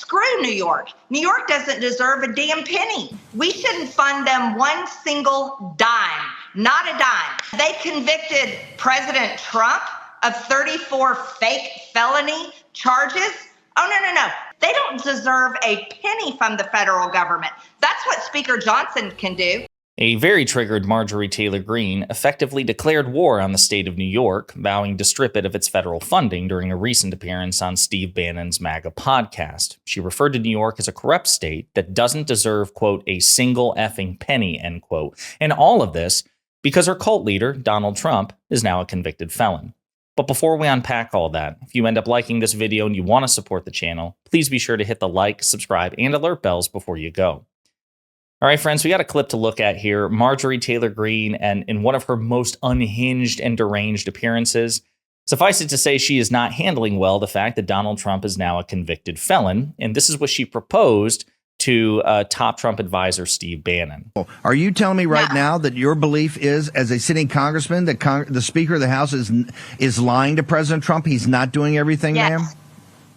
screw New York. New York doesn't deserve a damn penny. We shouldn't fund them one single dime, not a dime. They convicted President Trump of 34 fake felony charges. Oh, no. They don't deserve a penny from the federal government. That's what Speaker Johnson can do. A very triggered Marjorie Taylor Greene effectively declared war on the state of New York, vowing to strip it of its federal funding during a recent appearance on Steve Bannon's MAGA podcast. She referred to New York as a corrupt state that doesn't deserve, quote, a single effing penny, end quote. And all of this because her cult leader, Donald Trump, is now a convicted felon. But before we unpack all that, if you end up liking this video and you want to support the channel, please be sure to hit the like, subscribe, and alert bells before you go. All right, friends, we got a clip to look at here. Marjorie Taylor Greene, and in one of her most unhinged and deranged appearances, suffice it to say she is not handling well the fact that Donald Trump is now a convicted felon, and this is what she proposed to top Trump advisor Steve Bannon. Are you telling me right now that your belief is, as a sitting congressman, that the Speaker of the House is lying to President Trump? He's not doing everything, ma'am?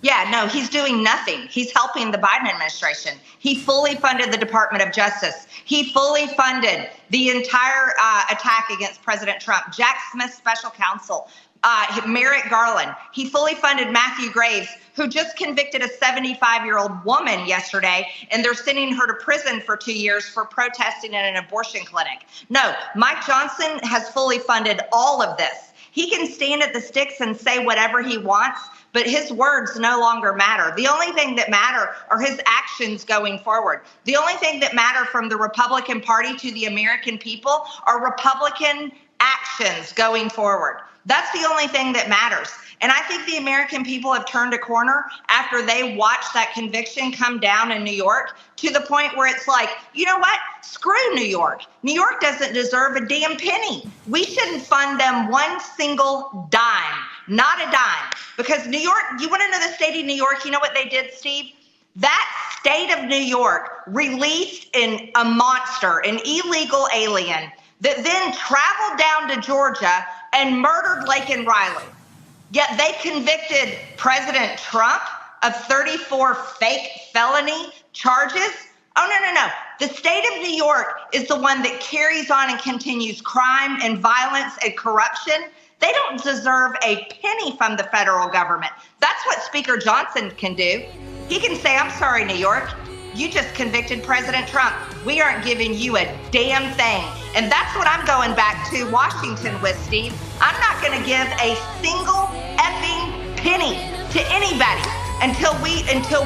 Yeah, no, he's doing nothing. He's helping the Biden administration. He fully funded the Department of Justice. He fully funded the entire attack against President Trump. Jack Smith, special counsel, Merrick Garland. He fully funded Matthew Graves, who just convicted a 75-year-old woman yesterday, and they're sending her to prison for 2 years for protesting in an abortion clinic. No, Mike Johnson has fully funded all of this. He can stand at the sticks and say whatever he wants, but his words no longer matter. The only thing that matter are his actions going forward. The only thing that matter from the Republican Party to the American people are Republican actions going forward. That's the only thing that matters. And I think the American people have turned a corner after they watched that conviction come down in New York, to the point where it's like, you know what? Screw New York. New York doesn't deserve a damn penny. We shouldn't fund them one single dime, not a dime. Because New York, you want to know the state of New York? You know what they did, Steve? That state of New York released a monster, an illegal alien, that then traveled down to Georgia and murdered Laken Riley. Yet they convicted President Trump of 34 fake felony charges. Oh, no. The state of New York is the one that carries on and continues crime and violence and corruption. They don't deserve a penny from the federal government. That's what Speaker Johnson can do. He can say, I'm sorry, New York. You just convicted President Trump. We aren't giving you a damn thing. And that's what I'm going back to Washington with, Steve. I'm not going to give a single effing penny to anybody until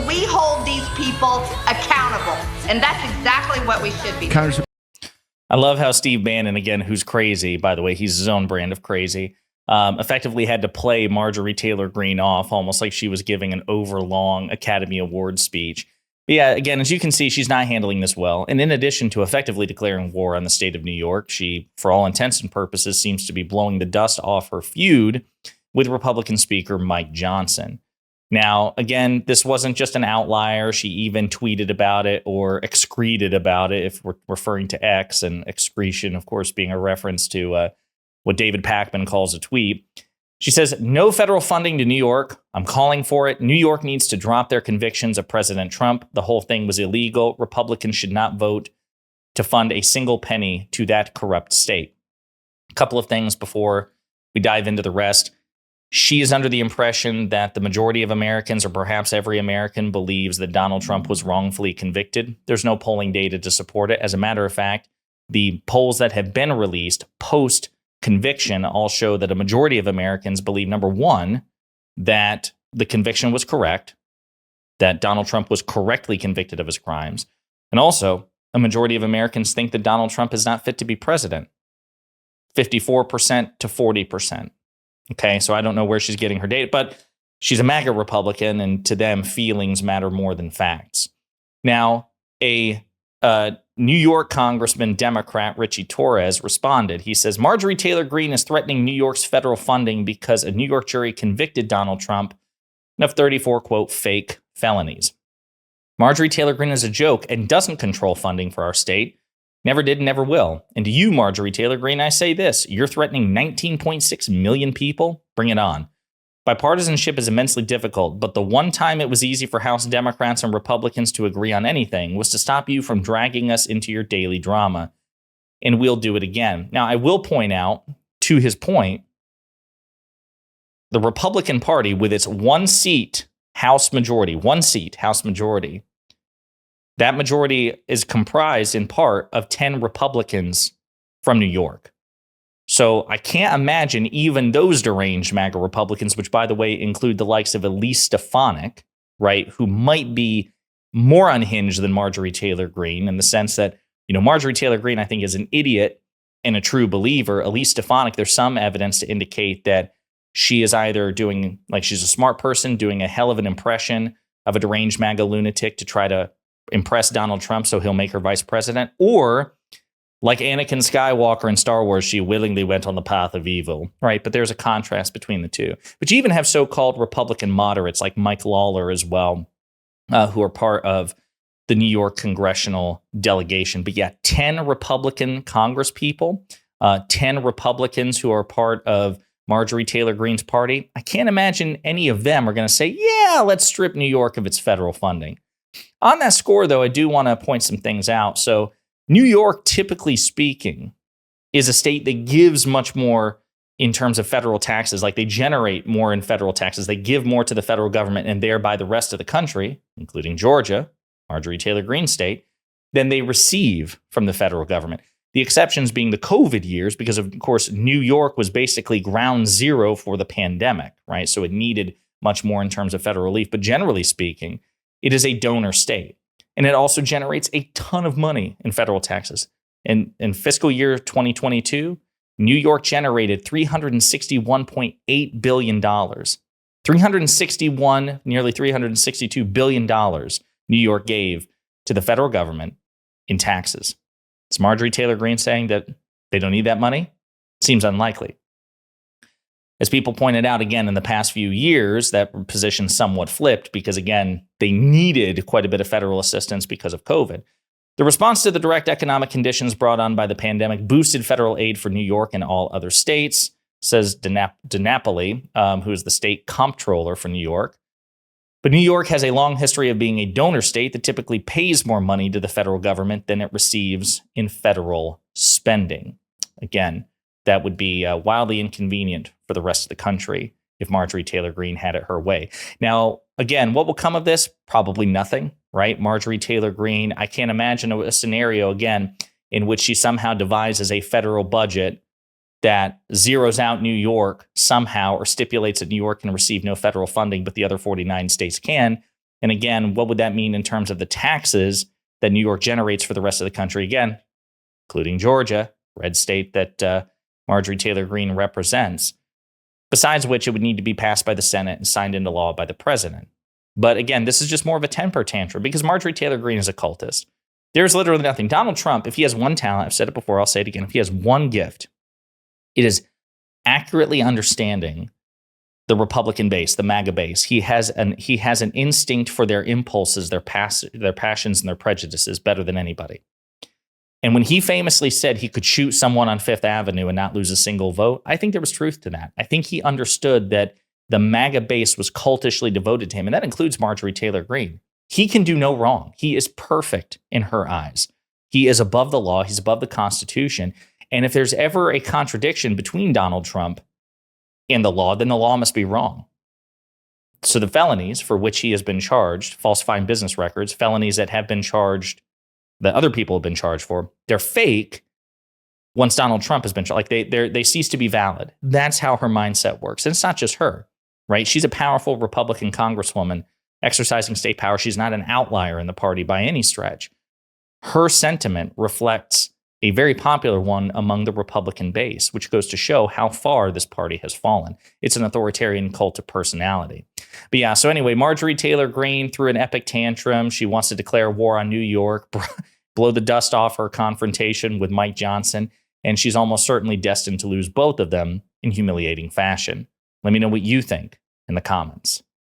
we hold these people accountable. And that's exactly what we should be doing. I love how Steve Bannon, again, who's crazy, by the way, he's his own brand of crazy, effectively had to play Marjorie Taylor Greene off almost like she was giving an overlong Academy Award speech. But yeah, again, as you can see, she's not handling this well. And in addition to effectively declaring war on the state of New York, she, for all intents and purposes, seems to be blowing the dust off her feud with Republican Speaker Mike Johnson. Now, again, this wasn't just an outlier. She even tweeted about it or excreted about it, if we're referring to X, and excretion, of course, being a reference to what David Pakman calls a tweet. She says, no federal funding to New York. I'm calling for it. New York needs to drop their convictions of President Trump. The whole thing was illegal. Republicans should not vote to fund a single penny to that corrupt state. A couple of things before we dive into the rest. She is under the impression that the majority of Americans, or perhaps every American, believes that Donald Trump was wrongfully convicted. There's no polling data to support it. As a matter of fact, the polls that have been released post-conviction all show that a majority of Americans believe, number one, that the conviction was correct, that Donald Trump was correctly convicted of his crimes, and also a majority of Americans think that Donald Trump is not fit to be president. 54% to 40%. Okay, so I don't know where she's getting her data, but she's a MAGA Republican, and to them, feelings matter more than facts. Now, a New York Congressman, Democrat Richie Torres, responded. He says, Marjorie Taylor Greene is threatening New York's federal funding because a New York jury convicted Donald Trump of 34, quote, fake felonies. Marjorie Taylor Greene is a joke and doesn't control funding for our state. Never did, never will. And to you, Marjorie Taylor Greene, I say this. You're threatening 19.6 million people? Bring it on. Bipartisanship is immensely difficult, but the one time it was easy for House Democrats and Republicans to agree on anything was to stop you from dragging us into your daily drama. And we'll do it again. Now, I will point out, to his point, the Republican Party, with its one seat House majority, that majority is comprised in part of 10 Republicans from New York. So I can't imagine even those deranged MAGA Republicans, which, by the way, include the likes of Elise Stefanik, right, who might be more unhinged than Marjorie Taylor Greene in the sense that, Marjorie Taylor Greene, I think, is an idiot and a true believer. Elise Stefanik, there's some evidence to indicate that she is either doing, she's a smart person doing a hell of an impression of a deranged MAGA lunatic to try to impress Donald Trump so he'll make her vice president, or like Anakin Skywalker in Star Wars, she willingly went on the path of evil, right? But there's a contrast between the two. But you even have so-called Republican moderates like Mike Lawler as well, who are part of the New York congressional delegation. But yeah, 10 Republican Congress people, 10 Republicans who are part of Marjorie Taylor Greene's party. I can't imagine any of them are going to say, yeah, let's strip New York of its federal funding. On that score, though, I do want to point some things out. So New York, typically speaking, is a state that gives much more in terms of federal taxes. Like, they generate more in federal taxes. They give more to the federal government and thereby the rest of the country, including Georgia, Marjorie Taylor Greene's state, than they receive from the federal government. The exceptions being the COVID years, because, of course, New York was basically ground zero for the pandemic, right? So it needed much more in terms of federal relief. But generally speaking, it is a donor state. And it also generates a ton of money in federal taxes. In fiscal year 2022, New York generated $361.8 billion. Nearly $362 billion New York gave to the federal government in taxes. Is Marjorie Taylor Greene saying that they don't need that money? Seems unlikely. As people pointed out, again, in the past few years, that position somewhat flipped because, again, they needed quite a bit of federal assistance because of COVID. The response to the direct economic conditions brought on by the pandemic boosted federal aid for New York and all other states, says DiNapoli, who is the state comptroller for New York. But New York has a long history of being a donor state that typically pays more money to the federal government than it receives in federal spending. Again, that would be wildly inconvenient for the rest of the country if Marjorie Taylor Greene had it her way. Now, again, what will come of this? Probably nothing, right? Marjorie Taylor Greene, I can't imagine a scenario, again, in which she somehow devises a federal budget that zeroes out New York somehow or stipulates that New York can receive no federal funding, but the other 49 states can. And again, what would that mean in terms of the taxes that New York generates for the rest of the country? Again, including Georgia, red state that Marjorie Taylor Greene represents. Besides which, it would need to be passed by the Senate and signed into law by the president. But again, this is just more of a temper tantrum because Marjorie Taylor Greene is a cultist. There's literally nothing. Donald Trump, if he has one talent, I've said it before, I'll say it again, if he has one gift, it is accurately understanding the Republican base, the MAGA base. He has an instinct for their impulses, their passions, and their prejudices better than anybody. And when he famously said he could shoot someone on Fifth Avenue and not lose a single vote, I think there was truth to that. I think he understood that the MAGA base was cultishly devoted to him, and that includes Marjorie Taylor Greene. He can do no wrong. He is perfect in her eyes. He is above the law. He's above the Constitution. And if there's ever a contradiction between Donald Trump and the law, then the law must be wrong. So the felonies for which he has been charged, falsifying business records, felonies that have been charged, that other people have been charged for, they're fake once Donald Trump has been charged. Like they cease to be valid. That's how her mindset works. And it's not just her, right? She's a powerful Republican Congresswoman exercising state power. She's not an outlier in the party by any stretch. Her sentiment reflects a very popular one among the Republican base, which goes to show how far this party has fallen. It's an authoritarian cult of personality. But yeah, so anyway, Marjorie Taylor Greene threw an epic tantrum. She wants to declare war on New York, blow the dust off her confrontation with Mike Johnson, and she's almost certainly destined to lose both of them in humiliating fashion. Let me know what you think in the comments.